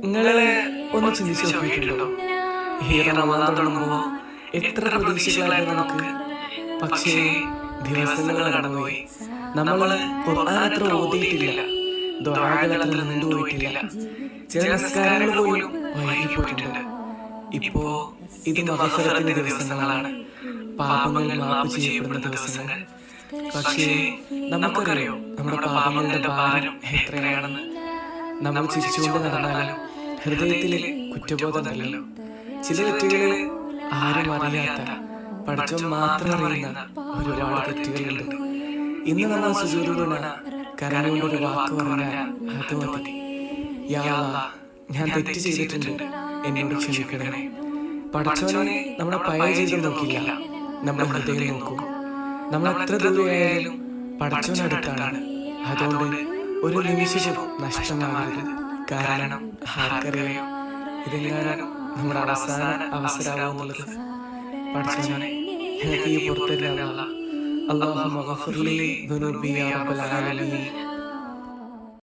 നിങ്ങളെ ഒന്ന് ചിന്തിച്ചു നോക്കിയിട്ടുണ്ടോ? ഈ റമദാൻ തുടങ്ങുമ്പോൾ എത്ര പ്രതീക്ഷകളായിരുന്നു നമുക്ക്. പക്ഷേ ദിവസങ്ങൾ കടന്നുപോയി. നമ്മൾ ഖുർആൻ അത്ര ഓതിയിട്ടില്ല, ദുആകൾ അത്ര നീണ്ടുപോയിട്ടില്ല, ചില നിസ്കാരങ്ങൾ പോലും വൈകിപ്പോയിട്ടുണ്ട്. ഇപ്പോ ഇത് മഗ്ഫിറത്തിന്റെ ദിവസങ്ങളാണ്, പാപങ്ങൾ മാപ്പ് ചെയ്യപ്പെടുന്ന ദിവസങ്ങൾ. പക്ഷേ നമുക്കറിയോ നമ്മുടെ പാപങ്ങളുടെ ഭാരം എത്രയാണെന്ന്? നമ്മൾ ചിരിച്ചുകൊണ്ട് നടന്നാലും ഹൃദയത്തിലെ കുറ്റബോധമല്ലല്ലോ. ചില തെറ്റുകളിൽ ആരും അറിയാത്ത, പഠിച്ചവൻ മാത്രം അറിയുന്ന ഒരുപാട് തെറ്റുകളുണ്ട്. ഇന്ന് നമ്മൾ സുജൂദിലൂടെ കരഞ്ഞുകൊണ്ടൊരു വാക്ക് പറഞ്ഞാൽ അത് മതി. യാ അല്ലാഹ്, ഞാൻ തെറ്റ് ചെയ്തിട്ടുണ്ട്, എന്നോട് ക്ഷമിക്കണേ. പഠിച്ചവനെ നമ്മുടെ പഴയ ജീവിതം നോക്കില്ല, നമ്മുടെ ഹൃദയം നോക്കൂ. നമ്മൾ എത്ര ദൂരെയായാലും പഠിച്ചവനടുത്താണ്. അതുകൊണ്ട് ഒരു നിമിഷം നഷ്ടമാകരുത്. കാരണം ആർക്കറിയാം ഇതെങ്ങാനും നമ്മുടെ അവസാന അവസരമാവുന്നുള്ളത്. പഠിച്ചവനെ ഞങ്ങൾക്ക് ഈ പുറത്തില്ല. അല്ലാഹുമ്മ ഗഫിർ ലി ദുനൂബി യാ റബ്ബൽ ആലമീൻ.